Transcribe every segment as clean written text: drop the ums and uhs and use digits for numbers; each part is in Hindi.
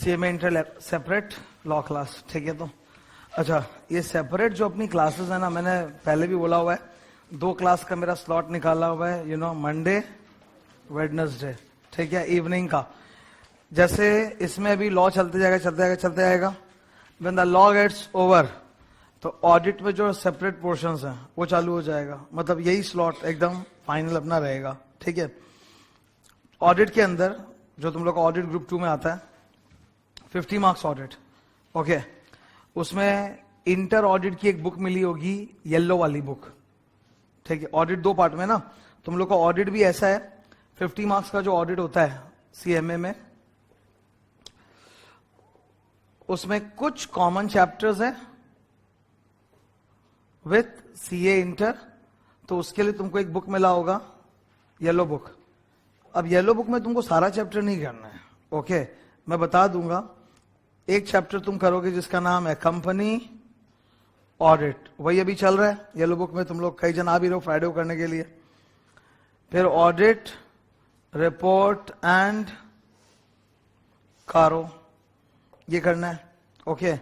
CMA inter separate law class, ठीक है। तो अच्छा, ये सेपरेट जो अपनी क्लासेस है ना, मैंने पहले भी बोला हुआ है, 2 क्लास का मेरा स्लॉट निकाला हुआ है, मंडे वेडनेसडे, ठीक है, इवनिंग का। जैसे इसमें अभी लॉ चलते जाएगा। When the law gets over तो ऑडिट में जो सेपरेट पोर्शंस हैं वो चालू हो जाएगा, मतलब यही स्लॉट एकदम फाइनल अपना रहेगा, ठीक है। ऑडिट के अंदर जो तुम लोग का ऑडिट ग्रुप 2 में आता है 50 मार्क्स ऑडिट, ओके। उसमें इंटर ऑडिट की एक बुक मिली होगी, येलो वाली बुक, ठीक है। ऑडिट 2 पार्ट में ना, तुम लोग का ऑडिट भी ऐसा है, 50 मार्क्स का जो ऑडिट होता है सीएमए में, उसमें कुछ कॉमन चैप्टर्स हैं विथ सीए इंटर, तो उसके लिए तुमको एक बुक मिला होगा, येलो बुक। अब येलो बुक में तुमको सारा चैप्टर नहीं करना है, ओके। मैं बता दूंगा, एक चैप्टर तुम करोगे जिसका नाम है कंपनी ऑडिट, वही अभी चल रहा है येलो बुक में, तुम लोग कई जन आ भी रहो फ्राइडे को करने के लिए। फिर ऑडिट रिपोर्ट एंड कारो, ये करना है, okay.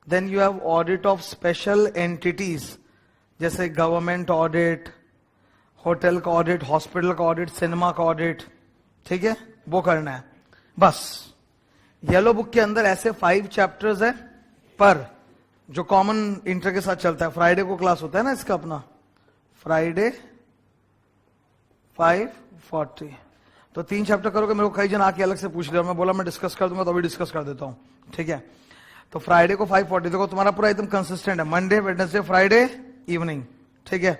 Then you have audit of special entities, जैसे गवर्नमेंट ऑडिट, होटल का ऑडिट, हॉस्पिटल का ऑडिट, सिनेमा का ऑडिट, ठीक है, वो करना है बस। येलो बुक के अंदर ऐसे 5 चैप्टर्स है, पर जो कॉमन इंटर के साथ चलता है, फ्राइडे को क्लास होता है ना इसका अपना, फ्राइडे 5:40, तो 3 चैप्टर करोगे। मेरे को कई जन आके अलग से पूछ रहे हो, मैं बोला मैं डिस्कस कर दूंगा, तो अभी डिस्कस कर देता हूं, ठीक है। तो फ्राइडे को 5:40, देखो तुम्हारा पूरा एकदम कंसिस्टेंट है, मंडे वेडनेसडे फ्राइडे इवनिंग, ठीक है।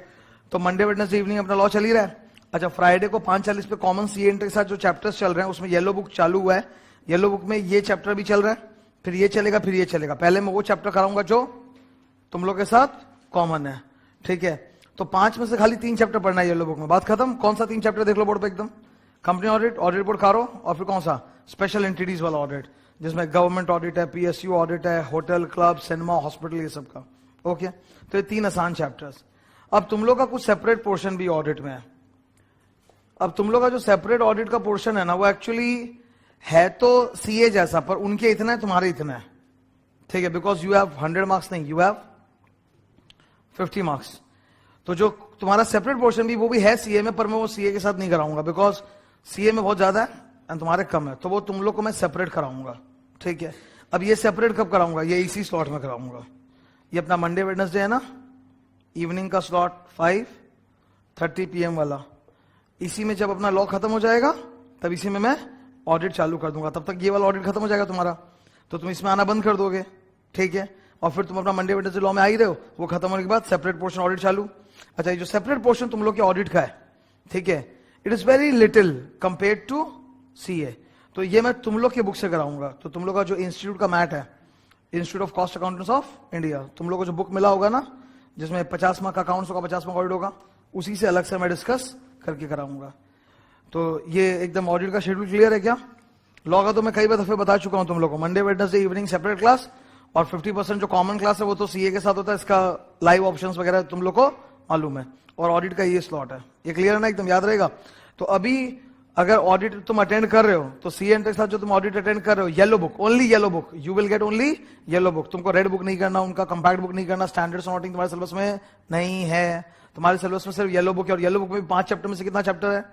तो मंडे वेडनेसडे इवनिंग अपना लॉ चल ही रहा है। अच्छा, फ्राइडे को 5:40 पे कॉमन सीए इंटर के साथ जो चैप्टर्स चल रहे हैं उसमें येलो बुक चालू हुआ है, येलो बुक में ये चैप्टर भी चल रहा है, फिर ये चलेगा, फिर ये चलेगा। पहले मैं वो चैप्टर कराऊंगा जो तुम लोग के साथ कॉमन है, ठीक है। तो 5 में से खाली 3 चैप्टर पढ़ना है येलो बुक में, बात खत्म। कौन सा 3 चैप्टर देख लो बोर्ड पे एकदम, कंपनी ऑडिट, ऑडिट रिपोर्ट कारो, और फिर कौन सा स्पेशल एंटिटीज वाला ऑडिट, जिसमें गवर्नमेंट ऑडिट है, पीएसयू ऑडिट है, होटल, क्लब, सिनेमा, हॉस्पिटल, ये सब का, ओके। तो ये 3 आसान चैप्टर्स। अब तुम लोग का कुछ सेपरेट पोर्शन भी ऑडिट में है। अब तुम लोग का जो सेपरेट ऑडिट का पोर्शन है ना, वो एक्चुअली है तो सीए जैसा, पर उनके इतना है, तुम्हारे इतना है, ठीक है। बिकॉज यू हैव 100 मार्क्स नहीं, यू हैव 50 मार्क्स। तो जो तुम्हारा सेपरेट पोर्शन भी, वो भी है सीए में, पर मैं वो सीए के साथ नहीं कराऊंगा, बिकॉज सीए में बहुत ज्यादा है एंड तुम्हारे कम है, तो वो तुम लोग को मैं सेपरेट कराऊंगा, ठीक है। अब ये सेपरेट कब कराऊंगा, ये इसी स्लॉट में कराऊंगा। ये अपना मंडे वेडनेसडे है ना, इवनिंग का स्लॉट 5:30 PM वाला, इसी में जब अपना लॉ खत्म हो जाएगा तब इसी में मैं ऑडिट चालू कर दूंगा। तब तक ये वाला ऑडिट खत्म हो जाएगा तुम्हारा, तो तुम इसमें आना बंद कर दोगे, ठीक है। और फिर तुम अपना मंडे वेडनेसडे लॉ में आ ही रहे हो, वो खत्म होने के बाद सेपरेट पोर्शन ऑडिट चालू। अच्छा, ये जो सेपरेट पोर्शन तुम लोग के ऑडिट का है, ठीक है, it is very little compare to CA, तो ये मैं तुम लोग के बुक से कराऊंगा। तो तुम लोग का जो इंस्टीट्यूट का मैट है, institute of cost accountants of India, तुम लोग को जो बुक मिला होगा ना, जिसमें 50 मार्क अकाउंट्स होगा, 50 मार्क ऑडिट होगा, उसी से अलग से मैं डिस्कस करके कराऊंगा। तो ये एकदम ऑडिट का शेड्यूल क्लियर है क्या? लॉ का तो मैं कई दफे बता चुका हूं तुम लोग को, Monday Wednesday evening separate class, और 50% जो कॉमन क्लास है वो तो सीए के साथ होता है, इसका लाइव ऑप्शंस वगैरह तुम लोग को मालूम है, और ऑडिट का ये स्लॉट है। ये क्लियर है ना, एकदम याद रहेगा। तो अभी अगर ऑडिट तुम अटेंड कर रहे हो, तो सीए के साथ जो तुम ऑडिट अटेंड कर रहे हो, yellow book, only yellow book, you will get only yellow book. तुमको रेड बुक नहीं करना, उनका कंपैक्ट बुक नहीं करना, स्टैंडर्ड सॉर्टिंग तुम्हारे सिलेबस में नहीं है। तुम्हारे सिलेबस में सिर्फ येलो बुक है, और येलो बुक में 5 चैप्टर में से कितना चैप्टर है?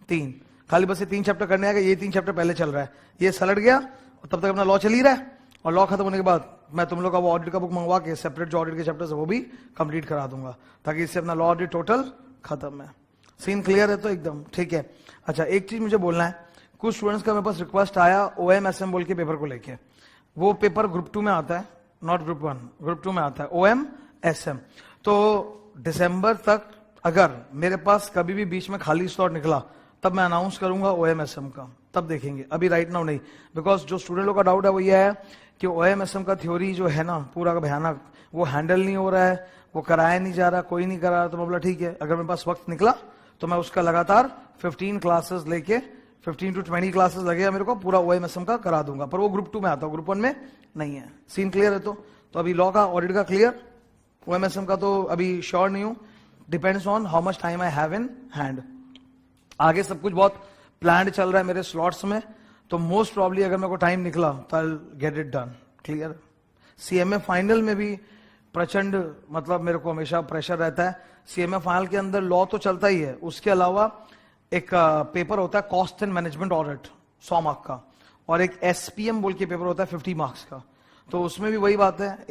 3, खाली बस ये 3 चैप्टर करने आएगा। ये 3 चैप्टर पहले चल रहा है, ये सलट गया, और तब तक अपना लॉ चल ही रहा है, और लॉ खत्म होने के बाद मैं तुम लोग का वो ऑडिट का बुक मंगवा के सेपरेट जो ऑडिट के चैप्टर्स है वो भी कंप्लीट करा दूंगा, ताकि इससे अपना लॉ ऑडिट टोटल खत्म है। सीन क्लियर है तो एकदम ठीक है। अच्छा, एक चीज मुझे बोलना है, कुछ स्टूडेंट्स का मेरे पास रिक्वेस्ट आया OMSM बोल के पेपर को लेके। वो पेपर ग्रुप 2 में आता है, नॉट ग्रुप 1, ग्रुप 2 में आता है OMSM। तो दिसंबर तक अगर मेरे पास कभी भी बीच में खाली स्लॉट निकला, तब मैं अनाउंस करूंगा OMSM का, तब देखेंगे, अभी राइट नाउ नहीं। बिकॉज जो स्टूडेंट लोग का डाउट है वो ये है कि OMSM का थ्योरी जो है ना पूरा का भयानक, वो हैंडल नहीं हो रहा है, वो कराया नहीं जा रहा, कोई नहीं करा रहा। तो मैं बोला ठीक है, अगर मेरे पास वक्त निकला तो मैं उसका लगातार 15 क्लासेस लेके 15 to 20 क्लासेस लगेगा मेरे को, पूरा OMSM का करा दूंगा। पर वो ग्रुप 2 में आता है, ग्रुप 1 में नहीं है। सीन क्लियर है तो अभी लॉ का ऑडिट का क्लियर, OMSM का तो अभी श्योर नहीं हूं, depends on how much time I have in hand. आगे सब कुछ बहुत प्लान्ड चल रहा है मेरे स्लॉट्स में, तो मोस्ट प्रॉब्ली अगर मेरे को टाइम निकला तो I get it done. Clear? CMA final में भी प्रचंड मतलब मेरे को हमेशा प्रेशर रहता है। सीएमए फाइनल के अंदर लॉ तो चलता ही है, उसके अलावा एक पेपर होता है cost and management audit 100 mark का, और एक एसपीएम बोल के पेपर होता है 50 मार्क्स का। तो उसमें भी वही बात है,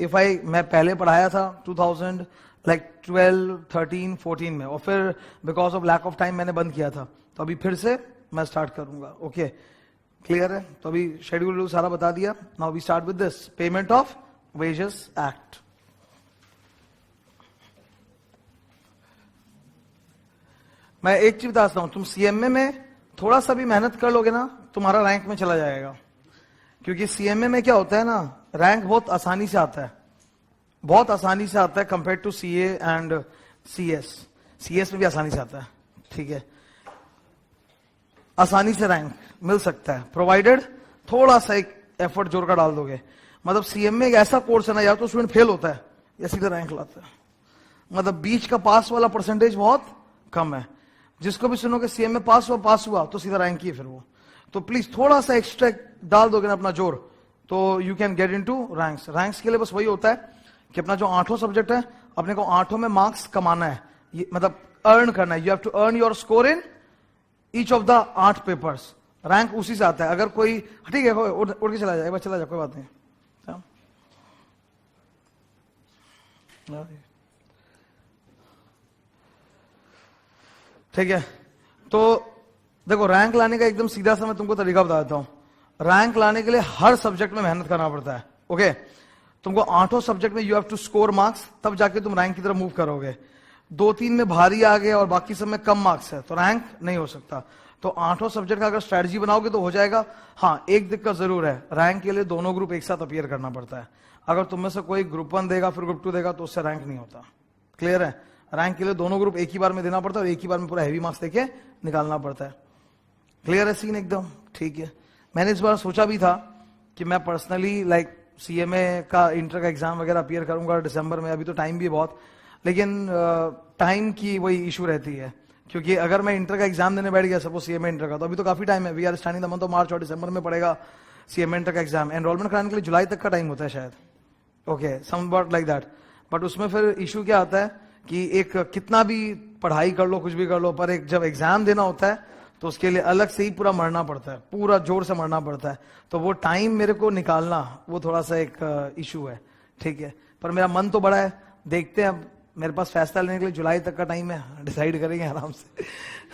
मैं पहले पढ़ाया था 2012, 13, 14 में, और फिर because of lack of time मैंने बंद किया था, तो अभी फिर से मैं स्टार्ट करूंगा। ओके, क्लियर है? तो अभी शेड्यूल सारा बता दिया। Now we start with this payment of wages act. मैं एक चीज बताता हूं, तुम सीएमए में थोड़ा सा भी मेहनत कर लोगे ना, तुम्हारा रैंक में चला जाएगा। क्योंकि सीएमए में क्या होता है ना, रैंक बहुत आसानी से आता है, बहुत आसानी से आता है compare to CA and CS. CS में भी आसानी से आता है, ठीक है, आसानी से रैंक मिल सकता है, प्रोवाइडेड थोड़ा सा एक एफर्ट जोर का डाल दोगे। मतलब सीएमए एक ऐसा कोर्स है ना, या तो स्टूडेंट फेल होता है या सीधा रैंक लाता है। मतलब बीच का पास वाला परसेंटेज बहुत कम है। जिसको भी सुनो कि सीएमए पास हुआ तो सीधा रैंक ही है फिर वो। तो प्लीज थोड़ा सा एक्स्ट्रा डाल दोगे ना अपना जोर, तो you can get into ranks. Ranks के लिए बस वही होता है कि अपना जो 8 सब्जेक्ट है, अपने को 8 में मार्क्स कमाना है, मतलब अर्न करना है। You have to earn your score in each of the 8 papers. Rank उसी से आता है। अगर कोई ठीक है उड़ के चला जाए, चला जाए, कोई बात नहीं। ठीक है, तो देखो रैंक लाने का एकदम सीधा सा मैं तुमको तरीका बता देता हूं। रैंक लाने के लिए हर सब्जेक्ट में मेहनत करना पड़ता है। ओके, तुमको 8 सब्जेक्ट में you have to score marks, तब जाके तुम रैंक की तरफ मूव करोगे। 2-3 में भारी आ गए और बाकी सब में कम मार्क्स है तो रैंक नहीं हो सकता। तो 8 सब्जेक्ट का अगर स्ट्रेटजी बनाओगे तो हो जाएगा। हाँ, एक दिक्कत जरूर है, रैंक के लिए दोनों ग्रुप एक साथ अपीयर करना पड़ता है। अगर तुम में से कोई ग्रुप 1 देगा फिर ग्रुप 2 देगा तो उससे रैंक नहीं होता। क्लियर है? रैंक के लिए दोनों ग्रुप एक ही बार में देना पड़ता है और एक ही बार में पूरा हैवी मार्क्स देके निकालना पड़ता है। क्लियर है सीन एकदम? ठीक है। मैंने इस बार सोचा भी था कि मैं पर्सनली सीएमए का इंटर का एग्जाम वगैरह अपीयर करूंगा दिसंबर में। अभी तो टाइम भी बहुत, लेकिन टाइम की वही इशू रहती है। क्योंकि अगर मैं इंटर का एग्जाम देने बैठ गया सपोज सीएमए इंटर का, तो अभी तो काफी टाइम है। We are starting the month of March और दिसंबर में पड़ेगा सीएमए इंटर का एग्जाम। एनरोलमेंट कराने के लिए जुलाई तक का टाइम होता है शायद। Okay, somewhat like that. But उसमें फिर इशू क्या आता है कि एक कितना भी पढ़ाई कर लो, कुछ भी कर लो, पर एक जब एग्जाम देना होता है तो उसके लिए अलग से ही पूरा मरना पड़ता है, पूरा जोर से मरना पड़ता है। तो वो टाइम मेरे को निकालना वो थोड़ा सा एक इशू है। ठीक है, पर मेरा मन तो बड़ा है। देखते हैं, अब मेरे पास फैसला लेने के लिए जुलाई तक का टाइम है, डिसाइड करेंगे आराम से।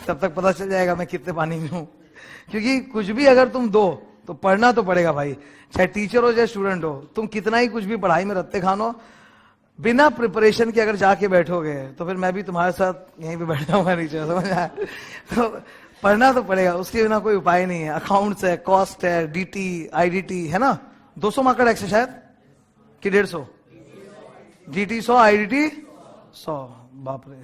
तब तक पता चल जाएगा मैं कितने पानी में हूं। क्योंकि कुछ भी अगर तुम दो तो पढ़ना तो पड़ेगा भाई, चाहे टीचर हो चाहे स्टूडेंट हो। तुम कितना ही कुछ भी पढ़ाई में रत्ते खानो, बिना प्रिपरेशन के अगर जाके बैठोगे तो फिर मैं भी तुम्हारे साथ यहीं पे बैठ जाऊंगा नीचे, समझ आया? तो पढ़ना तो पड़ेगा, उसके बिना कोई उपाय नहीं है। अकाउंट्स है, कॉस्ट है, डीटी, आईडीटी है ना। 200 मार्क का टैक्स है शायद कि 150? DT 100, IDT 100। बाप रे।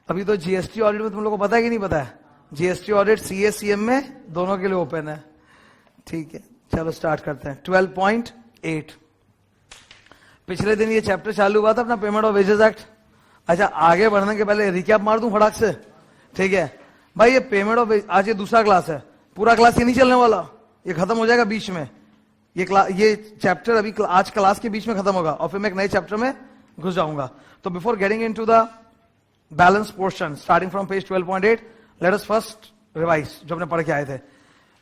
अभी तो जीएसटी ऑडिट में तुम लोगों को पता है कि नहीं पता है? जीएसटी ऑडिट सीए सीएम में दोनों के लिए ओपन है। ठीक है, चलो स्टार्ट करते हैं। 12.8 पिछले दिन ये चैप्टर चालू हुआ था अपना पेमेंट ऑफ वेजेस एक्ट। अच्छा, आगे बढ़ने के पहले रिकैप मार दूं फटाक से। ठीक है भाई, ये पेमेंट ऑफ आज ये दूसरा क्लास है, पूरा क्लास ये नहीं चलने वाला, ये खत्म हो जाएगा बीच में। ये चैप्टर अभी आज क्लास के बीच में खत्म होगा और फिर मैं एक नए चैप्टर में घुस जाऊंगा। तो before getting into the balance portion starting from page 12.8, let us first revise जो हमने पढ़ के आए थे।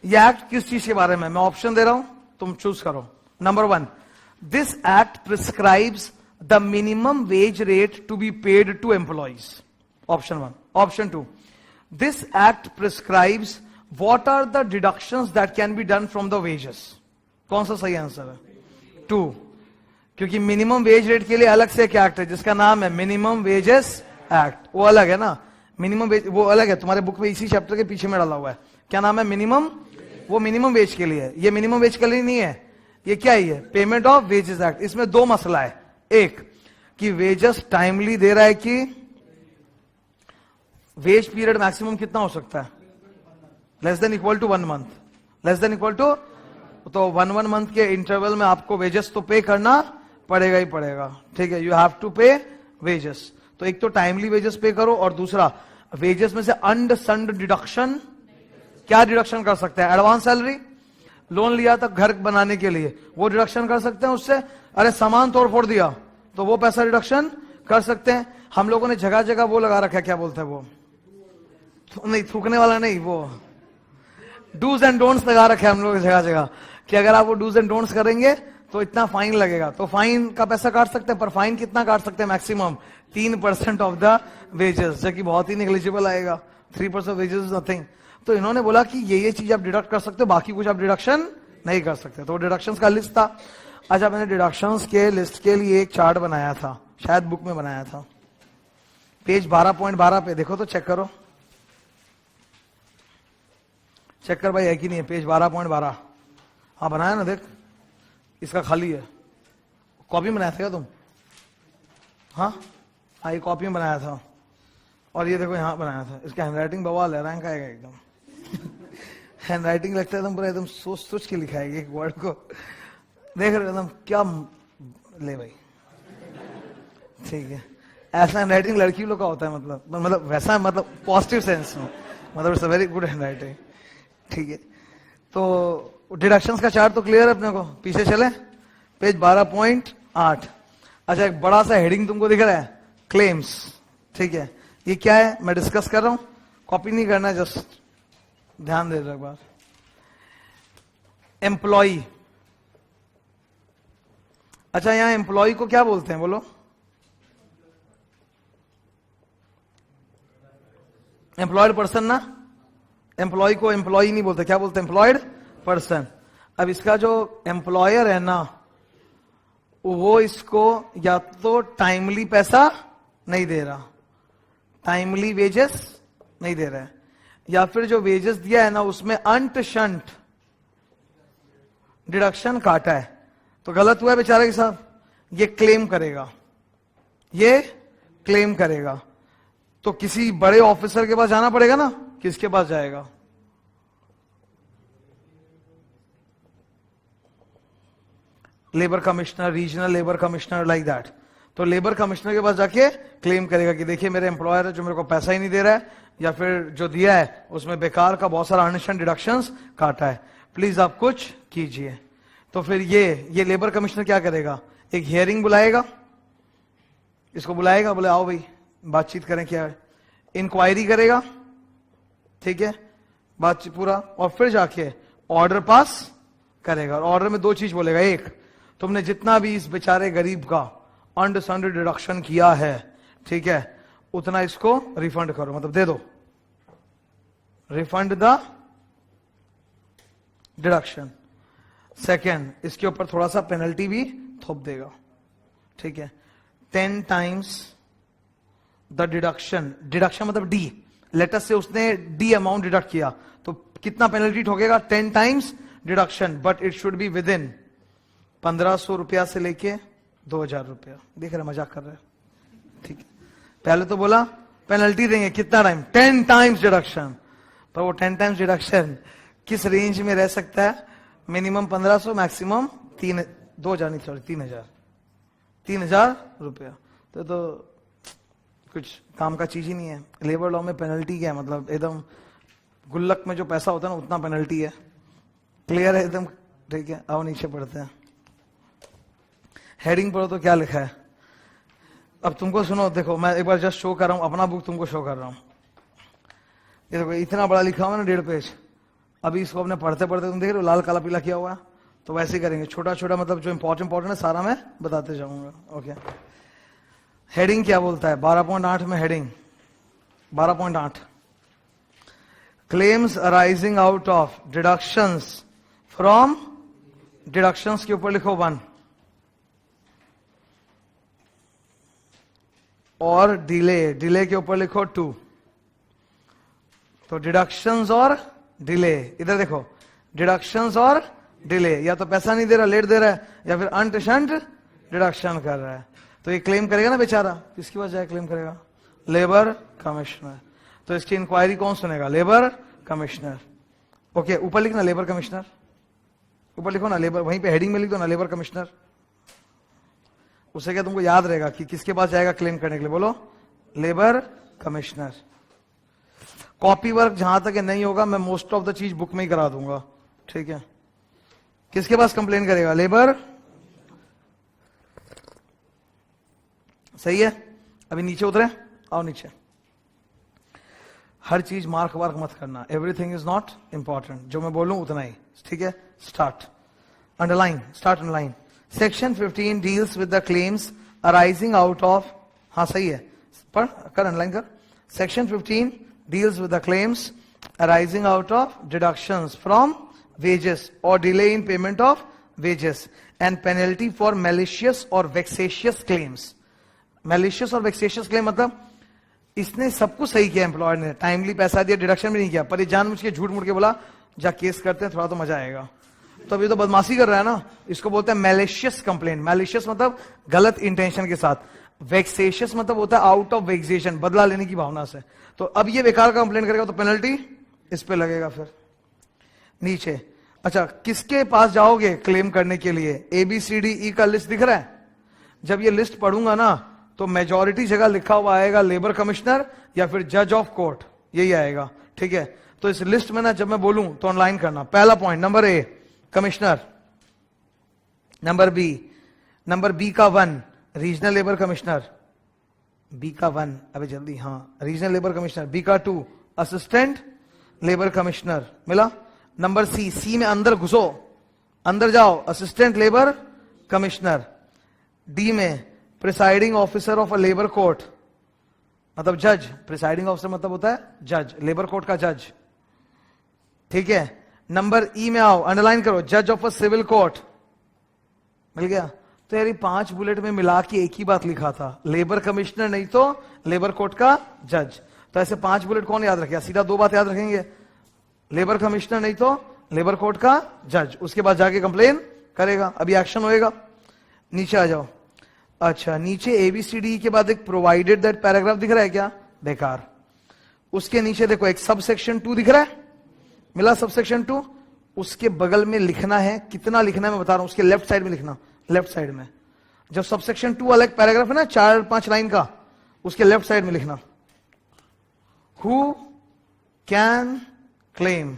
ये एक्ट किस चीज के बारे में, मैं ऑप्शन दे रहा हूं, तुम चूज करो। Number 1, this act prescribes the minimum wage rate to be paid to employees. Option 1. Option 2. This act prescribes what are the deductions that can be done from the wages. कौन सा सही आंसर है? 2. क्योंकि मिनिमम वेज रेट के लिए अलग से एक एक्ट है जिसका नाम है मिनिमम वेजेस एक्ट। वो अलग है ना, मिनिमम वेज वो अलग है, तुम्हारे बुक में इसी चैप्टर के पीछे में डाला हुआ है। क्या नाम है? मिनिमम। वो मिनिमम वेज के लिए है, ये मिनिमम वेज के लिए नहीं है। ये क्या है? Payment of wages act. इसमें 2 मसला है। एक कि वेजेस टाइमली दे रहा है कि वेज पीरियड मैक्सिमम कितना हो सकता है? Less than equal to 1 month. Less than equal to, तो 1 मंथ के इंटरवल में आपको वेजेस तो पे करना पड़ेगा ही पड़ेगा। ठीक है, यू हैव टू पे वेजेस। तो एक तो टाइमली वेजेस पे करो और दूसरा वेजेस में से अनसंड डिडक्शन क्या डिडक्शन कर सकते हैं? एडवांस सैलरी, लोन लिया था घर बनाने के लिए, वो डिडक्शन कर सकते हैं उससे। अरे सामान तोड़ फोड़ दिया तो वो पैसा डिडक्शन कर सकते हैं। हम लोगों ने जगह जगह वो लगा रखा है, क्या बोलते हैं वो, नहीं थूकने वाला नहीं, वो डूज एंड डोंट्स लगा रखे हम लोग जगह जगह, कि अगर आप वो डूज एंड डोंट्स करेंगे तो इतना फाइन लगेगा। तो फाइन का पैसा काट सकते हैं, पर फाइन कितना काट सकते हैं? मैक्सिमम 3% ऑफ द वेजेस, जो कि बहुत ही निग्लिजिबल आएगा। 3% वेजेस इज नथिंग। तो इन्होंने बोला कि ये चीज आप डिडक्ट कर सकते हो, बाकी कुछ आप डिडक्शन नहीं कर सकते। तो डिडक्शंस का लिस्ट था। अच्छा, मैंने डिडक्शंस के लिस्ट के लिए एक चार्ट बनाया था, शायद बुक में बनाया था, पेज 12.12 पे देखो तो चेक करो, चेक कर भाई है कि नहीं है, पेज 12.12। हाँ बनाया ना, देख इसका खाली है। कॉपी में बनाया था क्या तुम? हाँ ये कॉपी में बनाया था, और ये देखो यहाँ बनाया था। इसका हैंडराइटिंग बवाल है, रैंक आएगा एकदम। हैंडराइटिंग लगता है एकदम पूरा एकदम सोच सोच के लिखा है एक वर्ड को, देख रहे हो एकदम क्या ले भाई, ठीक है। ऐसा हैंडराइटिंग लड़की लोग का होता है, मतलब वैसा, मतलब पॉजिटिव सेंस में, मतलब it's a very good handwriting, ठीक है। तो डिडक्शंस का चार्ट तो क्लियर है अपने को, पीछे चले पेज 12.8। अच्छा, एक बड़ा सा हेडिंग तुमको दिख रहा है, क्लेम्स, ठीक है। ये क्या है मैं डिस्कस कर रहा हूं, कॉपी नहीं करना, जस्ट ध्यान दे दो एक बार। एम्प्लॉई, अच्छा यहां एम्प्लॉय को क्या बोलते हैं बोलो? एम्प्लॉयड पर्सन ना, एम्प्लॉय को एम्प्लॉय नहीं बोलते, क्या बोलते हैं? Employed person. अब इसका जो एम्प्लॉयर है ना, वो इसको या तो टाइमली पैसा नहीं दे रहा, टाइमली वेजेस नहीं दे रहा है, या फिर जो वेजेस दिया है ना उसमें अंट शंट डिडक्शन काटा है, तो गलत हुआ है बेचारे के साथ। ये क्लेम करेगा, ये क्लेम करेगा, तो किसी बड़े ऑफिसर के पास जाना पड़ेगा ना। किसके पास जाएगा? Labour commissioner, regional labour commissioner, like that. तो लेबर कमिश्नर के पास जाके क्लेम करेगा कि देखिए मेरे एम्प्लॉयर है जो मेरे को पैसा ही नहीं दे रहा है, या फिर जो दिया है उसमें बेकार का बहुत सारा अनशन डिडक्शंस काटा है, प्लीज आप कुछ कीजिए। तो फिर ये लेबर कमिश्नर क्या करेगा? एक हियरिंग बुलाएगा, इसको बुलाएगा, बोले आओ भाई बातचीत करें, क्या है, इंक्वायरी करेगा, ठीक है, बातचीत पूरा, और फिर जाके ऑर्डर पास करेगा। और ऑर्डर में दो चीज बोलेगा, एक तुमने जितना भी इस बेचारे गरीब का अनडिसंड डिडक्शन किया है, ठीक है, उतना इसको रिफंड करो, मतलब दे दो, रिफंड द डिडक्शन। सेकेंड, इसके ऊपर थोड़ा सा पेनल्टी भी थोप देगा, ठीक है, 10 times द डिडक्शन। डिडक्शन मतलब डी, लेटर से उसने डी अमाउंट डिडक्ट किया, तो कितना पेनल्टी ठोकेगा? 10 times deduction, but it should be within 1500 रुपया से लेके 2000 रुपया। देख रहे मजाक कर रहे, ठीक है। पहले तो बोला पेनल्टी देंगे, कितना टाइम? 10 times डिडक्शन, पर वो 10 times डिडक्शन किस रेंज में रह सकता है? मिनिमम 1500, मैक्सिमम 3000 रुपया। तो कुछ काम का चीज ही नहीं है। लेबर लॉ में पेनल्टी क्या है? मतलब एकदम गुल्लक में जो पैसा होता है ना उतना पेनल्टी है। क्लियर है एकदम, ठीक है। आओ नीचे पढ़ते हैं, हेडिंग पढ़ो तो क्या लिखा है। अब तुमको सुनो, देखो मैं एक बार जस्ट शो कर रहा हूं, अपना बुक तुमको शो कर रहा हूं। ये देखो इतना बड़ा लिखा हुआ है ना, 1.5 पेज। अभी इसको अपने पढ़ते पढ़ते तुम देख रहे हो लाल काला पीला किया हुआ है, तो वैसे ही करेंगे, छोटा छोटा, मतलब जो इंपॉर्टेंट है सारा मैं बताते जाऊंगा। ओके, हेडिंग क्या बोलता है? 12.8 में heading 12.8, claims arising out of deductions from, deductions के ऊपर लिखो 1, और डिले के ऊपर लिखो 2। तो डिडक्शंस और डिले, इधर देखो, डिडक्शंस और डिले, या तो पैसा नहीं दे रहा, लेट दे रहा है, या फिर अनटशंट डिडक्शन कर रहा है। तो ये क्लेम करेगा ना बेचारा, किसकी पास जाए क्लेम करेगा? Labour commissioner. तो इसकी इंक्वायरी कौन सुनेगा? Labour commissioner. ओके, ऊपर लिखना लेबर कमिश्नर, ऊपर लिखो ना लेबर, वहीं पे हेडिंग में लिख दो ना लेबर कमिश्नर। उससे क्या तुमको याद रहेगा कि किसके पास जाएगा क्लेम करने के लिए? बोलो, लेबर कमिश्नर। कॉपी वर्क जहां तक नहीं होगा मैं मोस्ट ऑफ द चीज बुक में ही करा दूंगा, ठीक है। किसके पास कंप्लेन करेगा? लेबर। सही है। अभी नीचे उतरे, आओ नीचे। हर चीज मार्क वार्क मत करना, एवरीथिंग इज नॉट इंपॉर्टेंट, जो मैं बोलूं उतना ही, ठीक है। Start underline, start underline. Section 15 deals with the claims arising out of, हाँ सही है, पढ़ कर, अंडरलाइन कर। Section 15 deals with the claims arising out of deductions from wages or delay in payment of wages and penalty for malicious or vexatious claims. Malicious और vexatious claim मतलब इसने सब कुछ सही किया, एम्प्लॉयर ने टाइमली पैसा दिया, डिडक्शन भी नहीं किया, पर ये जानबूझ के झूठ मूठ के बोला जा केस करते हैं थोड़ा तो मजा आएगा, तो अभी तो बदमाशी कर रहा है ना, इसको बोलते हैं मैलिशियस कंप्लेन। मैलिशियस मतलब गलत इंटेंशन के साथ, वेक्सेशियस मतलब होता है आउट ऑफ वेक्सेशन, बदला लेने की भावना से। तो अब ये बेकार का कंप्लेन करेगा तो पेनल्टी इस पे लगेगा। फिर नीचे, अच्छा किसके पास जाओगे क्लेम करने के लिए? ABCDE का लिस्ट दिख रहा है। जब ये लिस्ट पढ़ूंगा ना तो मेजॉरिटी जगह लिखा हुआ आएगा लेबर कमिश्नर या फिर जज ऑफ कोर्ट, यही आएगा, ठीक है। तो इस लिस्ट में ना जब मैं बोलूं तो ऑनलाइन करना। पहला point, number A commissioner, number B का 1 रीजनल लेबर कमिश्नर, बी का 1, अबे जल्दी, हाँ रीजनल लेबर कमिश्नर। बी का 2 असिस्टेंट लेबर कमिश्नर, मिला। नंबर सी में अंदर घुसो, अंदर जाओ, असिस्टेंट लेबर कमिश्नर। डी में presiding officer of a labour court, मतलब जज, प्रिसाइडिंग ऑफिसर मतलब होता है जज, लेबर कोर्ट का जज, ठीक है। नंबर ई में आओ, अंडरलाइन करो, जज ऑफ अ सिविल कोर्ट, मिल गया। तो यार 5 बुलेट में मिला के एक ही बात लिखा था, लेबर कमिश्नर नहीं तो लेबर कोर्ट का जज। तो ऐसे 5 बुलेट कौन याद रखेगा? सीधा 2 बात याद रखेंगे, लेबर कमिश्नर नहीं तो लेबर कोर्ट का जज, उसके बाद जाके कंप्लेन करेगा, अभी एक्शन होएगा। नीचे आ जाओ। अच्छा नीचे ABCD के बाद एक प्रोवाइडेड दैट पैराग्राफ दिख रहा है क्या? बेकार। उसके नीचे देखो एक सब सेक्शन 2 दिख रहा है, मिला सब सेक्शन 2। उसके बगल में लिखना है, कितना लिखना है मैं बता रहा हूं, उसके लेफ्ट साइड में लिखना, लेफ्ट साइड में। जब सब सेक्शन 2 वाला एक पैराग्राफ है ना 4-5 लाइन का, उसके लेफ्ट साइड में लिखना हु कैन क्लेम।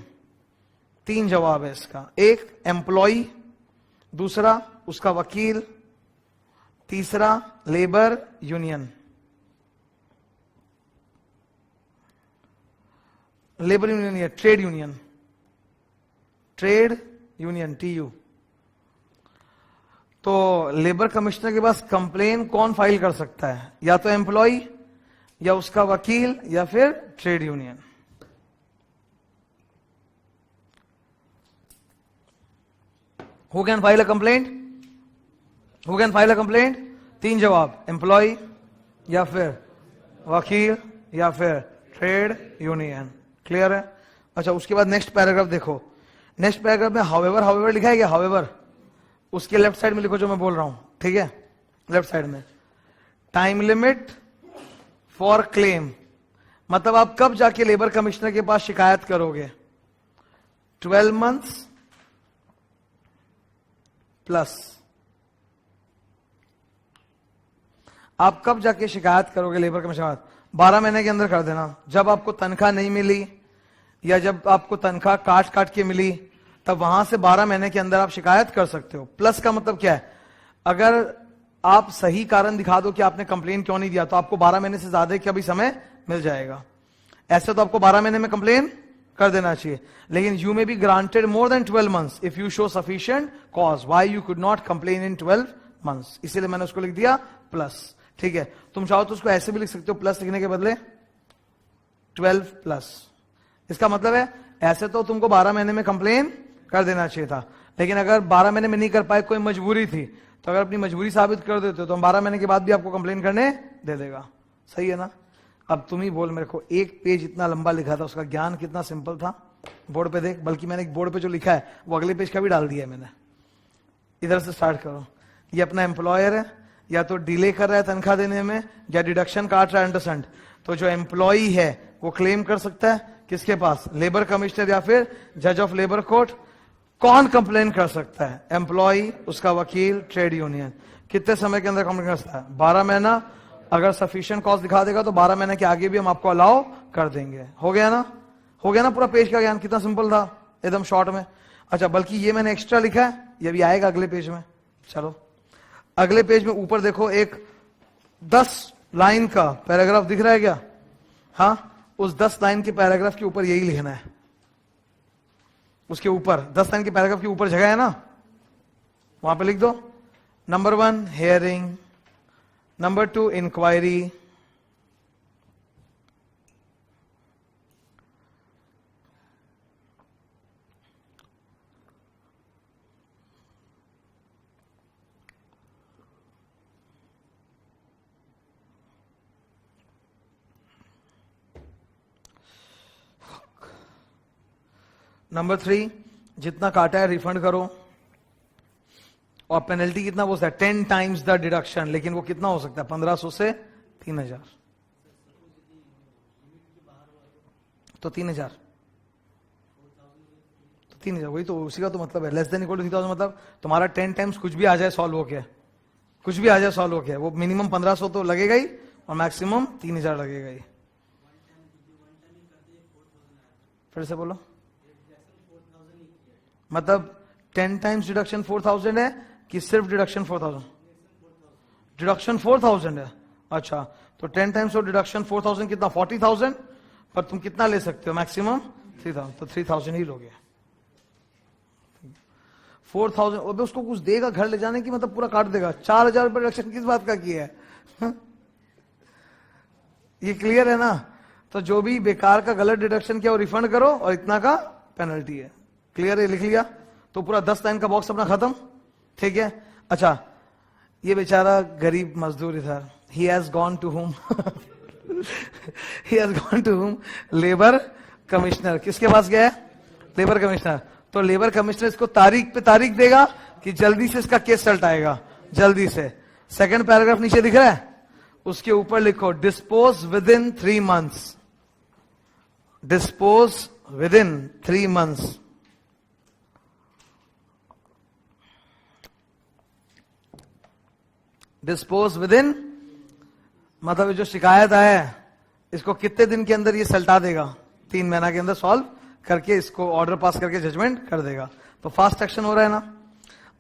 3 जवाब है इसका, एक एम्प्लॉई, दूसरा उसका वकील, तीसरा लेबर यूनियन। लेबर यूनियन या trade union, trade union TU। तो लेबर कमिश्नर के पास कंप्लेन कौन फाइल कर सकता है? या तो एम्प्लॉय या उसका वकील या फिर trade union. Who can file a complaint? Who can file a complaint? 3 जवाब, एम्प्लॉय या फिर वकील या फिर ट्रेड यूनियन। क्लियर है? अच्छा उसके बाद नेक्स्ट पैराग्राफ देखो, नेक्स्ट पैराग्राफ में हाउएवर लिखा है क्या? हाउएवर उसके लेफ्ट साइड में लिखो जो मैं बोल रहा हूं, ठीक है, लेफ्ट साइड में। टाइम लिमिट फॉर क्लेम, मतलब आप कब जाके लेबर कमिश्नर के पास शिकायत करोगे? 12 मंथ्स प्लस। आप कब जाके शिकायत करोगे लेबर कमिश्नर? 12 महीने के अंदर कर देना। जब आपको तनख्वाह नहीं मिली या जब आपको तनख्वाह काट के मिली तब वहां से 12 महीने के अंदर आप शिकायत कर सकते हो। प्लस का मतलब क्या है? अगर आप सही कारण दिखा दो कि आपने कंप्लेन क्यों नहीं दिया तो आपको 12 महीने से ज्यादा का भी समय मिल जाएगा। ऐसे तो आपको 12 महीने में कंप्लेन कर देना चाहिए, लेकिन you may be granted more than 12 months if you show sufficient cause why you could not complain in 12 months. इसीलिए मैंने उसको लिख दिया प्लस, ठीक है। तुम चाहो तो उसको ऐसे भी लिख सकते हो, प्लस लिखने के बदले 12 प्लस। इसका मतलब है ऐसे तो तुमको 12 महीने में कंप्लेन कर देना चाहिए था, लेकिन अगर 12 महीने में नहीं कर पाए, कोई मजबूरी थी, तो अगर अपनी मजबूरी साबित कर देते हो तो हम 12 महीने के बाद भी आपको कंप्लेन करने दे देगा। सही है ना? अब तुम ही बोल मेरे को, एक पेज इतना लंबा लिखा था, उसका ज्ञान कितना सिंपल था। बोर्ड पे देख, बल्कि मैंने एक बोर्ड पे जो लिखा है वो अगले पेज का भी डाल दिया है मैंने। इधर से स्टार्ट करो। ये अपना एम्प्लॉयर है, या तो डिले कर रहा है तनख्वाह देने में या डिडक्शन काट रहा है अंडरसेंट। तो जो एम्प्लॉई है वो क्लेम कर सकता है किसके पास? लेबर कमिश्नर या फिर जज ऑफ लेबर कोर्ट। कौन कंप्लेन कर सकता है? एम्प्लॉय, उसका वकील, ट्रेड यूनियन। कितने समय के अंदर कंप्लेन कर सकता है? 12 महीना। अगर सफिशिएंट कॉज दिखा देगा तो 12 महीने के आगे भी हम आपको अलाउ कर देंगे। हो गया ना? हो गया ना पूरा पेज का ज्ञान, कितना सिंपल था एकदम शॉर्ट में। अच्छा, बल्कि ये मैंने एक्स्ट्रा लिखा है, ये भी आएगा अगले पेज में। चलो अगले पेज में ऊपर देखो, एक 10 लाइन का पैराग्राफ दिख रहा है क्या? हाँ, उस 10 लाइन के पैराग्राफ के ऊपर यही लिखना है। उसके ऊपर 10 लाइन के पैराग्राफ के ऊपर जगह है ना, वहां पे लिख दो number 1 hearing, number 2 inquiry, number 3 जितना काटा है रिफंड करो, और पेनल्टी कितना हो सकता है 10 टाइम्स द डिडक्शन, लेकिन वो कितना हो सकता है 1500 से 3000, तो 3000 वही तो, उसी का तो मतलब है। लेस देन इक्वल टू 3000 मतलब तुम्हारा 10 टाइम्स कुछ भी आ जाए सॉल्व हो के, कुछ भी आ जाए सॉल्व हो के, वो मिनिमम 1500 तो लगेगा ही और मैक्सिमम 3000 लगेगा ही। फिर से बोलो, मतलब 10 टाइम्स डिडक्शन 4000 है कि सिर्फ डिडक्शन 4000? डिडक्शन 4000 है। अच्छा, तो 10 टाइम्स ऑफ डिडक्शन 4000 कितना 40,000, पर तुम कितना ले सकते हो मैक्सिमम 3000, तो 3000 ही लोगे। 4000 और उसको कुछ देगा घर ले जाने की, मतलब पूरा काट देगा। 4000 रुपये डिडक्शन किस बात का किया है? ये क्लियर है ना? तो जो भी बेकार का गलत डिडक्शन किया वो रिफंड करो, और इतना का पेनल्टी है। क्लियर है? लिख लिया? तो पूरा 10 लाइन का बॉक्स अपना खत्म, ठीक है। अच्छा, ये बेचारा गरीब मजदूर इधर, he has gone to home he has gone to home labour commissioner. किसके पास गया है? Labour commissioner. तो लेबर कमिश्नर इसको तारीख पे तारीख देगा कि जल्दी से इसका केस सल्टाएगा, जल्दी से। सेकंड पैराग्राफ नीचे दिख रहा है, उसके ऊपर लिखो dispose with in 3 months, dispose with in 3 months. Dispose with in मतलब जो शिकायत है इसको कितने दिन के अंदर ये सल्टा देगा? 3 महीना के अंदर सॉल्व करके इसको ऑर्डर पास करके जजमेंट कर देगा। तो फास्ट एक्शन हो रहा है ना।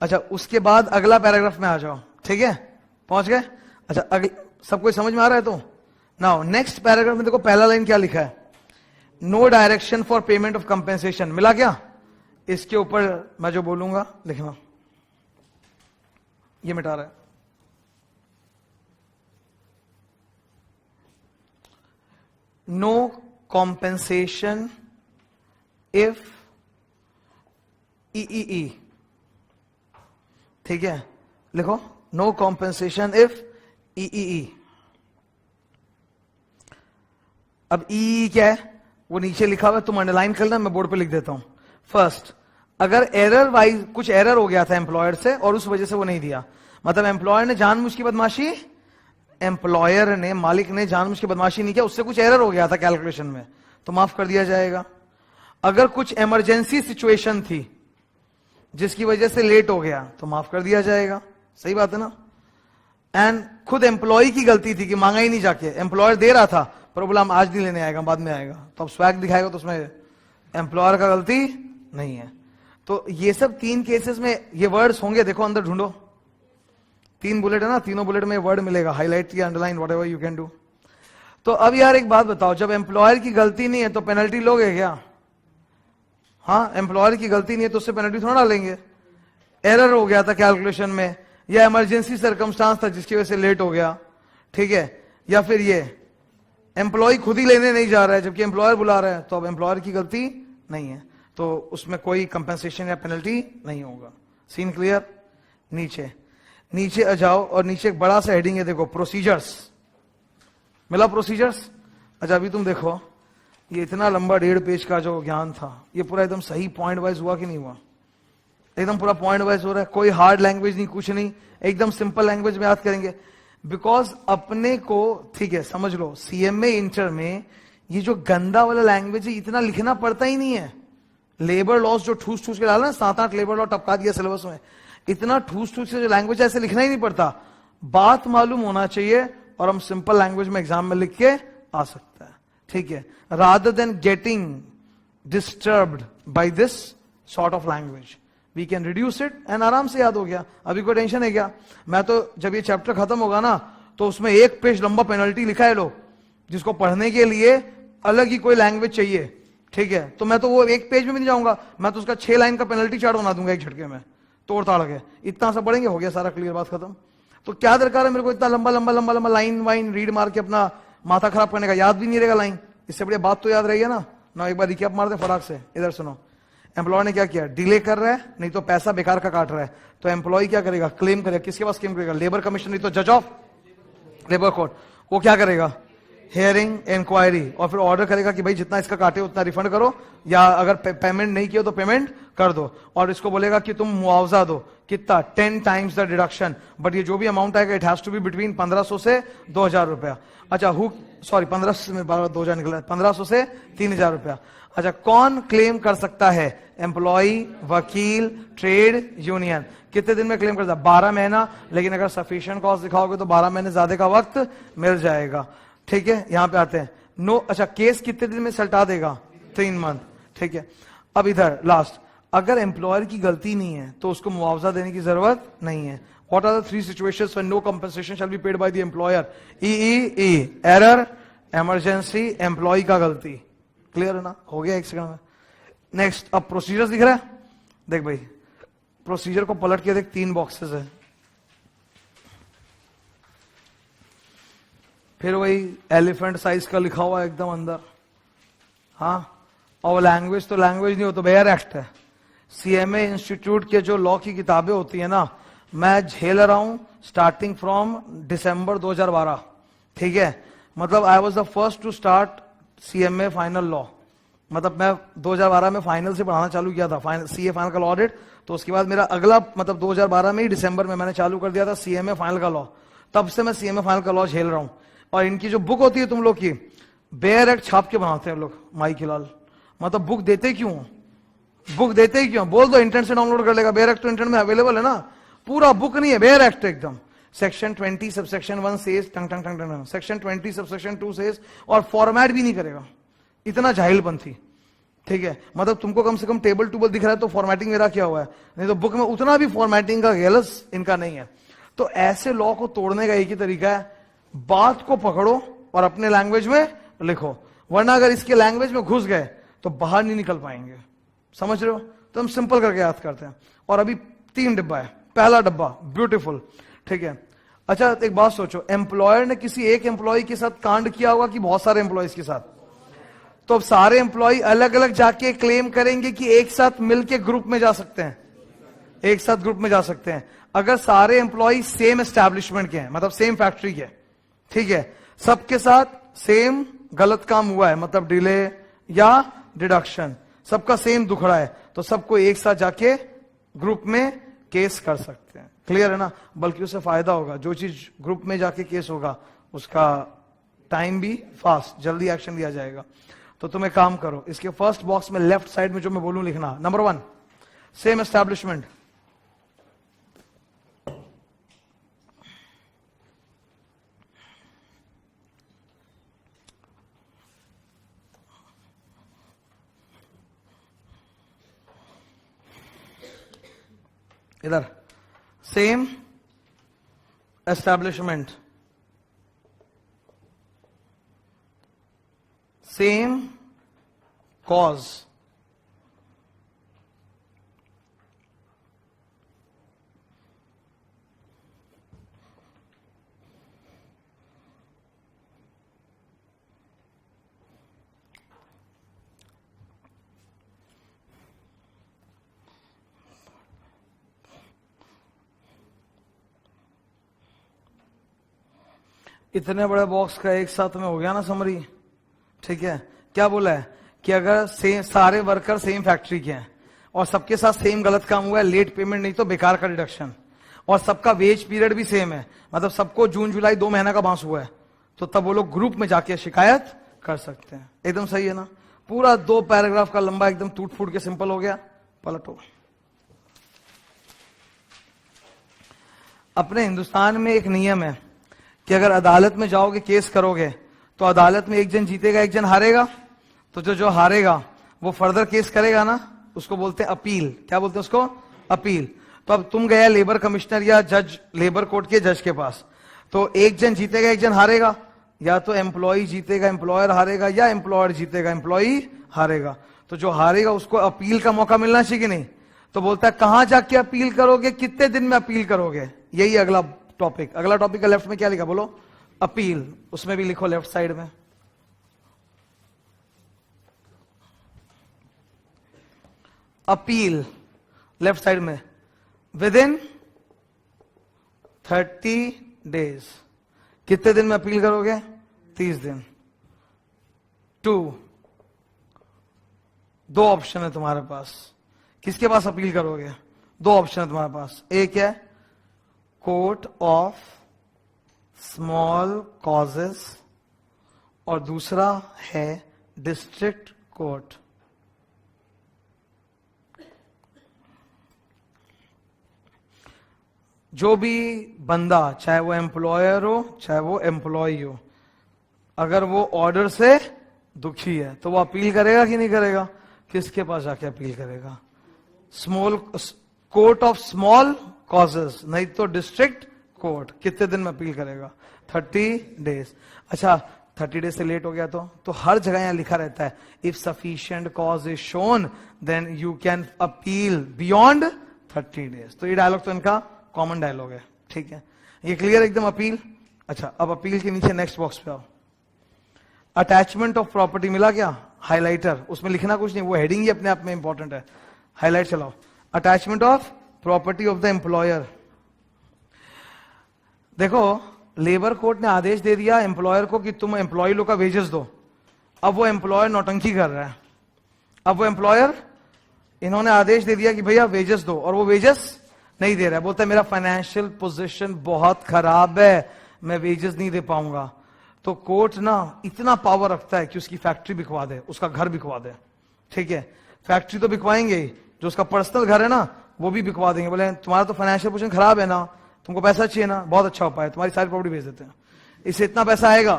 अच्छा, उसके बाद अगला पैराग्राफ में आ जाओ, ठीक है, पहुंच गए? अच्छा, सबको समझ में आ रहा है? तो नाउ नेक्स्ट पैराग्राफ में देखो, पहला लाइन क्या लिखा है? No direction for payment of compensation. मिला क्या? इसके ऊपर मैं जो बोलूंगा लिखना, ये मिटा रहा है। नो कॉम्पेंसेशन इफ ई, ठीक है, लिखो नो कॉम्पेंसेशन इफ ई। अब ई क्या है वो नीचे लिखा हुआ है, तुम अंडरलाइन कर लेना, मैं बोर्ड पे लिख देता हूं। फर्स्ट, अगर एरर वाइज कुछ एरर हो गया था एम्प्लॉयर से और उस वजह से वो नहीं दिया, मतलब एम्प्लॉयर ने जानबूझ की बदमाशी, एम्प्लॉयर ने, मालिक ने जानबूझ की बदमाशी नहीं किया, उससे कुछ एरर हो गया था कैलकुलेशन में, तो माफ कर दिया जाएगा। अगर कुछ इमरजेंसी सिचुएशन थी जिसकी वजह से लेट हो गया तो माफ कर दिया जाएगा। सही बात है ना? एंड खुद एम्प्लॉय की गलती थी कि मांगा ही नहीं जाके, एम्प्लॉयर दे रहा था पर बोला हम आज नहीं लेने आएगा, बाद में आएगा, तो अब स्वैग दिखाएगा तो उसमें एम्प्लॉयर का गलती नहीं है। तो ये सब 3 केसेस में ये वर्ड्स होंगे, देखो अंदर ढूंढो, 3 बुलेट है ना, तीनों बुलेट में वर्ड मिलेगा, हाईलाइट या underline whatever you can do. तो अब यार एक बात बताओ, जब एम्प्लॉयर की गलती नहीं है तो पेनल्टी लोगे क्या? हाँ, एम्प्लॉयर की गलती नहीं है तो उससे पेनल्टी थोड़ा डालेंगे। एरर हो गया था कैलकुलेशन में, या इमरजेंसी सर्कमस्टांस था जिसकी वजह से लेट हो गया, ठीक है, या फिर ये एम्प्लॉय खुद ही लेने नहीं जा रहा है जबकि एम्प्लॉयर बुला रहा है, तो अब एम्प्लॉयर की गलती नहीं है, तो उसमें कोई कंपेंसेशन या पेनल्टी नहीं होगा। Scene clear? नीचे आ जाओ, और नीचे एक बड़ा सा हेडिंग है, देखो प्रोसीजर्स। मिला प्रोसीजर्स? अच्छा, अभी तुम देखो, ये इतना लंबा 1.5 पेज का जो ज्ञान था, ये पूरा एकदम सही पॉइंट वाइज हुआ कि नहीं हुआ? एकदम पूरा पॉइंट वाइज हो रहा है, कोई हार्ड लैंग्वेज नहीं, कुछ नहीं, एकदम सिंपल लैंग्वेज में याद करेंगे। बिकॉज अपने को, ठीक है, समझ लो, सीएमए इंटर में ये जो गंदा वाला लैंग्वेज है इतना लिखना पड़ता ही नहीं है। लेबर लॉस जो ठूस ठूस के डाला ना, 7-8 लेबर लॉ टपका दिया सिलेबस में, इतना ठूस ठूस के जो लैंग्वेज ऐसे लिखना ही नहीं पड़ता। बात मालूम होना चाहिए और हम सिंपल लैंग्वेज में एग्जाम में लिख के आ सकता है, ठीक है, rather than getting disturbed by this sort of language. We can reduce it and आराम से याद हो गया. अभी कोई टेंशन है क्या? मैं तो जब ये चैप्टर खत्म होगा ना तो उसमें 1 पेज लंबा पेनल्टी लिखा है लो, जिसको पढ़ने के लिए अलग ही कोई लैंग्वेज चाहिए. ठीक है, तो मैं तो वो 1 पेज में भी नहीं जाऊंगा, मैं तो उसका 6 लाइन का पेनल्टी चार्ट बना दूंगा एक झटके में, तोड़ ताड़ के. इतना सा पढ़ेंगे, हो गया सारा क्लियर, बात खत्म. तो क्या दरकार है मेरे को इतना लंबा लंबा लंबा लंबा लाइन वाइन रीड मार के अपना माथा खराब करने का? याद भी नहीं रहेगा लाइन. इससे बढ़िया बात तो याद रहेगी ना. ना एक बार रिकैप मार दे फटाक से. इधर सुनो, एम्प्लॉय ने क्या किया? डिले कर रहा है, नहीं तो पैसा बेकार का काट रहा है. तो एम्प्लॉय क्या करेगा? क्लेम करेगा. किसके पास क्लेम करेगा? लेबर कमीशन, नहीं तो जज ऑफ लेबर कोर्ट. वो क्या करेगा? हियरिंग इंक्वायरी, और फिर ऑर्डर करेगा कि भाई जितना इसका काटे उतना रिफंड करो, या अगर पेमेंट नहीं किया तो पेमेंट कर दो. और इसको बोलेगा कि तुम मुआवजा दो. कितना? 10 टाइम्स द डिडक्शन. बट ये जो भी अमाउंट आएगा it has to be between 1500 से 2000 रुपया. अच्छा, 1500 में 2000 निकला, 1500 से 3000 रुपया. अच्छा, कौन क्लेम कर सकता है? एम्प्लॉय, वकील, ट्रेड यूनियन. कितने दिन में क्लेम करता है? 12 महीना. लेकिन अगर सफिशिएंट कॉस्ट दिखाओगे तो 12 महीने ज्यादा का वक्त मिल जाएगा. ठीक है, यहां पे आते हैं. नो, अच्छा, केस कितने दिन में सल्टा देगा? 3 मंथ. ठीक है, अब इधर लास्ट, अगर एम्प्लॉयर की गलती नहीं है तो उसको मुआवजा देने की जरूरत नहीं है. What are the 3 situations when no compensation shall be paid by the employer? E, error, emergency, employ का गलती. क्लियर है ना? हो गया एक सेकंड में. नेक्स्ट, अब प्रोसीजर दिख रहा है. देख भाई, प्रोसीजर को पलट के देख, 3 बॉक्सेस है. फिर वही एलिफेंट साइज का लिखा हुआ है एकदम अंदर. हाँ, और लैंग्वेज तो लैंग्वेज नहीं हो तो बेयर एक्ट है. सीएमए इंस्टीट्यूट के जो लॉ की किताबें होती है ना, मैं झेल रहा हूं स्टार्टिंग फ्रॉम दिसंबर 2012. ठीक है, मतलब I was the first to start CMA final law. मतलब मैं 2012 में फाइनल से पढ़ाना चालू किया था, सीए फाइनल का ऑडिट. तो उसके बाद मेरा अगला, मतलब 2012 में ही दिसंबर में मैंने चालू कर दिया था सीएमए फाइनल का लॉ. तब से मैं सीएमए फाइनल का लॉ झेल रहा हूं. और इनकी जो बुक होती है तुम लोग की, बेयर एक्ट छाप के बनाते हैं लोग, माई के लाल. मतलब बुक देते क्यों? बुक देते क्यों? बोल दो इंटरनेट से डाउनलोड कर लेगा. बेयर एक्ट तो इंटरनेट में अवेलेबल है ना. पूरा बुक नहीं है, बेयर एक्ट एकदम. सेक्शन 20 सबसेक्शन 1 सेज टंग टंग टंग टंग, सेक्शन 20 सबसेक्शन 2 सेज, और फॉर्मेट भी नहीं करेगा. इतना जाहिलपंथी. ठीक है, मतलब तुमको कम से कम टेबल टूबल दिख रहा है तो फॉर्मेटिंग मेरा क्या हुआ है, नहीं तो बुक में उतना भी फॉर्मेटिंग का गैलस इनका नहीं है. तो ऐसे लॉ को तोड़ने का एक ही तरीका है, बात को पकड़ो और अपने लैंग्वेज में लिखो. वरना अगर इसके लैंग्वेज में घुस गए तो बाहर नहीं निकल पाएंगे. समझ रहे हो? तो हम सिंपल करके याद करते हैं. और अभी 3 डिब्बा है. पहला डब्बा ब्यूटीफुल. ठीक है, अच्छा एक बात सोचो, एम्प्लॉयर ने किसी एक एम्प्लॉय के साथ कांड किया होगा कि बहुत सारे एम्प्लॉयज के साथ? तो अब सारे एम्प्लॉय अलग अलग जाके क्लेम करेंगे कि एक साथ मिलके ग्रुप में जा सकते हैं? एक साथ ग्रुप में जा सकते हैं अगर सारे एम्प्लॉय सेम एस्टैब्लिशमेंट के हैं, मतलब सेम फैक्ट्री के. ठीक है, सबके साथ सेम गलत काम हुआ है, मतलब डिले या डिडक्शन, सबका सेम दुखड़ा है, तो सबको एक साथ जाके ग्रुप में केस कर सकते हैं. क्लियर है ना? बल्कि उससे फायदा होगा, जो चीज ग्रुप में जाके केस होगा उसका टाइम भी फास्ट, जल्दी एक्शन लिया जाएगा. तो तुम एक काम करो, इसके फर्स्ट बॉक्स में लेफ्ट साइड में जो मैं बोलूं लिखना. Number 1, same establishment. इधर सेम एस्टैब्लिशमेंट, सेम कॉज. इतने बड़े बॉक्स का एक साथ में हो गया ना समरी. ठीक है, क्या बोला है कि अगर सारे वर्कर सेम फैक्ट्री के हैं और सबके साथ सेम गलत काम हुआ है, लेट पेमेंट नहीं तो बेकार का डिडक्शन, और सबका वेज पीरियड भी सेम है, मतलब सबको जून जुलाई 2 महीना का बांस हुआ है, तो तब वो लोग ग्रुप में जाके शिकायत कर सकते हैं. एकदम सही है ना? पूरा 2 पैराग्राफ का लंबा एकदम टूट फूट के सिंपल हो गया. पलटो. अपने हिंदुस्तान में एक नियम है कि अगर अदालत में जाओगे केस करोगे तो अदालत में एक जन जीतेगा एक जन हारेगा. तो जो हारेगा वो फर्दर केस करेगा ना, उसको बोलते हैं अपील। क्या बोलते हैं उसको? अपील। तो अब तुम गया लेबर कमिश्नर या जज, लेबर कोर्ट के जज के पास, तो एक जन जीतेगा एक जन हारेगा, या तो एम्प्लॉय जीतेगा एम्प्लॉयर हारेगा, या एम्प्लॉयर जीतेगा एम्प्लॉय हारेगा। तो जो हारेगा उसको अपील का मौका मिलना चाहिए कि नहीं? तो बोलता है कहां जाके अपील करोगे, कितने दिन में अपील करोगे, यही अगला टॉपिक। अगला टॉपिक का लेफ्ट में क्या लिखा बोलो? अपील। उसमें भी लिखो लेफ्ट साइड में, अपील लेफ्ट साइड में, विद इन 30 डेज। कितने दिन में अपील करोगे? 30 दिन। 2, 2 ऑप्शन है तुम्हारे पास। किसके पास अपील करोगे? 2 ऑप्शन है तुम्हारे पास। एक है कोर्ट ऑफ स्मॉल कॉजेस और दूसरा है डिस्ट्रिक्ट कोर्ट। जो भी बंदा, चाहे वो एम्प्लॉयर हो चाहे वो एम्प्लॉय हो, अगर वो ऑर्डर से दुखी है तो वो अपील करेगा कि नहीं करेगा? किसके पास जाके अपील करेगा? Small court of small causes, नहीं तो डिस्ट्रिक्ट कोर्ट। कितने दिन में अपील करेगा? 30 डेज। अच्छा, 30 डेज से लेट हो गया तो हर जगह यहां लिखा रहता है if sufficient cause is shown then you can appeal beyond 30 days. तो ये डायलॉग तो इनका कॉमन डायलॉग है, ठीक है? ये क्लियर एकदम अपील। अच्छा, अब अपील के नीचे नेक्स्ट बॉक्स पे आओ। अटैचमेंट ऑफ प्रॉपर्टी मिला क्या? हाइलाइटर, उसमें लिखना कुछ नहीं, वो हेडिंग ही अपने आप में इंपॉर्टेंट है। हाईलाइट चलाओ। Attachment of property of the employer. देखो, लेबर कोर्ट ने आदेश दे दिया एम्प्लॉयर को कि तुम एम्प्लॉय लोग का वेजेस दो। अब वो एम्प्लॉयर नौटंकी कर रहा है। अब वो एम्प्लॉयर, इन्होंने आदेश दे दिया कि भैया वेजेस दो, और वो वेजेस नहीं दे रहा है। बोलता है मेरा फाइनेंशियल पोजीशन बहुत खराब है, मैं वेजेस नहीं दे पाऊंगा। तो कोर्ट ना इतना पावर रखता है कि उसकी फैक्ट्री बिकवा दे, उसका घर बिकवा दे, ठीक है? फैक्ट्री तो बिकवाएंगे ही, जो उसका पर्सनल घर है ना वो भी बिकवा देंगे। बोले तुम्हारा तो फाइनेंशियल पोजीशन खराब है ना, तुमको पैसा चाहिए ना, बहुत अच्छा उपाय है, तुम्हारी सारी प्रॉपर्टी बेच देते हैं। इससे इतना पैसा आएगा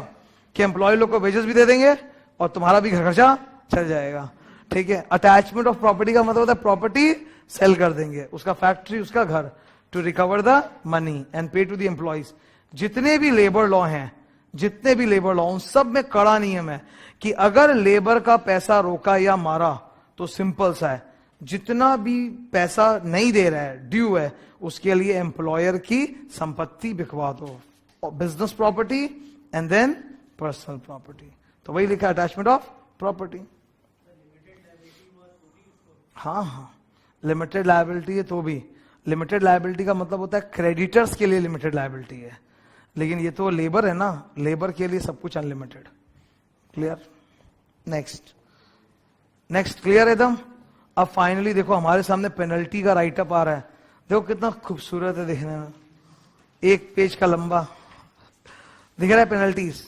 कि एम्प्लॉय लोग को वेजेस भी दे देंगे और तुम्हारा भी घर खर्चा चल जाएगा, ठीक है? अटैचमेंट ऑफ प्रॉपर्टी का मतलब होता है प्रॉपर्टी सेल कर देंगे, उसका फैक्ट्री, उसका घर, to recover the money and pay to the employees. जितने भी लेबर लॉ हैं, जितने भी लेबर लॉ, उन सब में कड़ा नियम है कि अगर लेबर का पैसा रोका या मारा तो सिंपल सा है, जितना भी पैसा नहीं दे रहा है, ड्यू है, उसके लिए एम्प्लॉयर की संपत्ति बिकवा दो, business property and then personal property. तो वही लिखा अटैचमेंट ऑफ प्रॉपर्टी। हाँ, लिमिटेड लायबिलिटी है तो भी। लिमिटेड लायबिलिटी का मतलब होता है क्रेडिटर्स के लिए लिमिटेड लायबिलिटी है, लेकिन ये तो लेबर है ना, लेबर के लिए सब कुछ अनलिमिटेड। क्लियर? नेक्स्ट क्लियर एकदम। अब फाइनली देखो हमारे सामने पेनल्टी का राइटअप आ रहा है। देखो कितना खूबसूरत है देखने में, 1 पेज का लंबा दिख रहा है पेनल्टीज।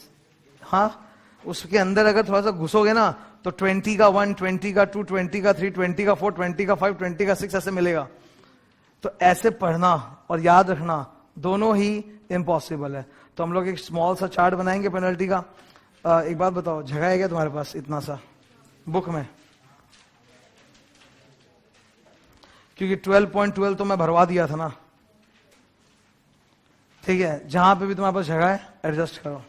हाँ, उसके अंदर अगर थोड़ा सा घुसोगे ना तो 20 का 1, 20 का 2, 20 का 3, 20 का 4, 20 का 5, 20 का 6 ऐसे मिलेगा। तो ऐसे पढ़ना और याद रखना दोनों ही इम्पॉसिबल है। तो हम लोग एक स्मॉल सा चार्ट बनाएंगे पेनल्टी का। एक बात बताओ, जगह है क्या तुम्हारे पास इतना सा बुक में? क्योंकि 12.12 तो मैं भरवा दिया था ना, ठीक है? जहां पे भी तुम्हारे पास जगह है एडजस्ट करो।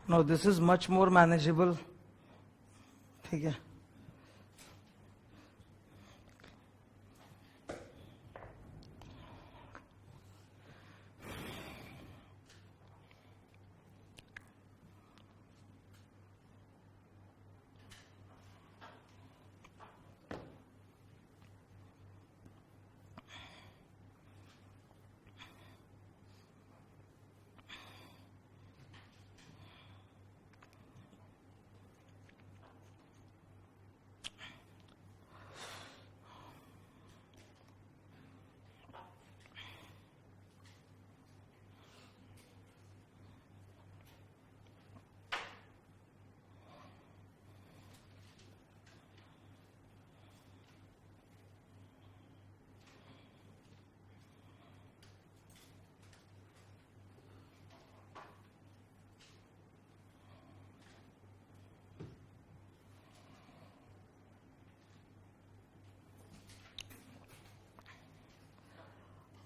No this is much more manageable, ठीक है।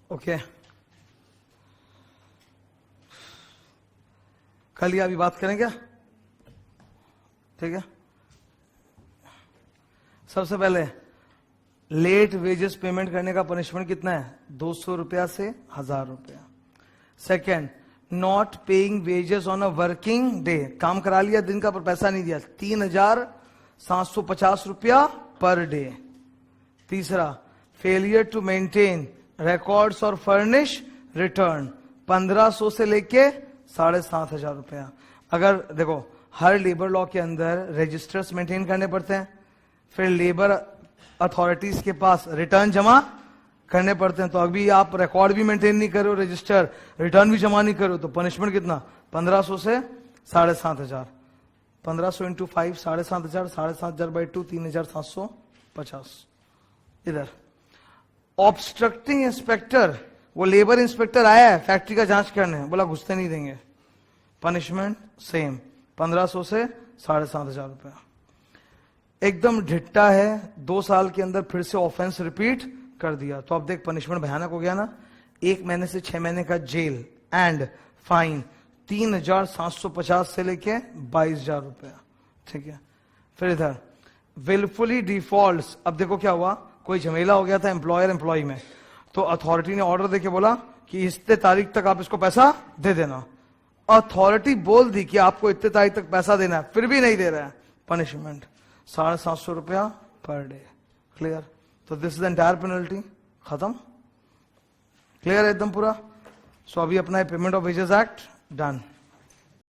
ओके कल या अभी बात करें क्या, ठीक है। सबसे पहले लेट वेजेस पेमेंट करने का पनिशमेंट कितना है, 200 रुपया से 1000 रुपया। Second, not paying wages on a working day, काम करा लिया दिन का पर पैसा नहीं दिया, 3750 रुपया पर डे। तीसरा, फेलियर टू मेंटेन रिकॉर्ड्स और फर्निश रिटर्न, 1500 से लेके 7500 रुपया। अगर देखो हर लेबर लॉ के अंदर रजिस्टर्स मेंटेन करने पड़ते हैं, फिर लेबर अथॉरिटीज के पास रिटर्न जमा करने पड़ते हैं, तो अभी आप रिकॉर्ड भी मेंटेन नहीं करो, रजिस्टर रिटर्न भी जमा नहीं करो, तो पनिशमेंट कितना, 1500 से 7500। 1500 इंटू 5 7500, 7500 बाई 2 3750। इधर ऑब्स्ट्रक्टिंग इंस्पेक्टर, वो लेबर इंस्पेक्टर आया है फैक्ट्री का जांच करने, बोला घुसते नहीं देंगे, पनिशमेंट सेम 1500 से 7500 रुपया। एकदम ढिट्टा है, 2 साल के अंदर फिर से ऑफेंस रिपीट कर दिया, तो अब देख पनिशमेंट भयानक हो गया ना, 1 महीने से 6 महीने का जेल एंड फाइन 3750 से लेके 22000 रुपया, ठीक है। फिर इधर विलफुली डिफॉल्ट, अब देखो क्या हुआ, कोई झमेला हो गया था एम्प्लॉयर एम्प्लॉय में, तो अथॉरिटी ने ऑर्डर देके बोला कि इतने तारीख तक आप इसको पैसा दे देना। अथॉरिटी बोल दी कि आपको इतने तारीख तक पैसा देना है, फिर भी नहीं दे रहा है, पनिशमेंट 750 रुपया पर डे। क्लियर, तो दिस इज एंटायर पेनल्टी, खत्म, क्लियर है एकदम पूरा। सो अभी अपना payment of wages act done.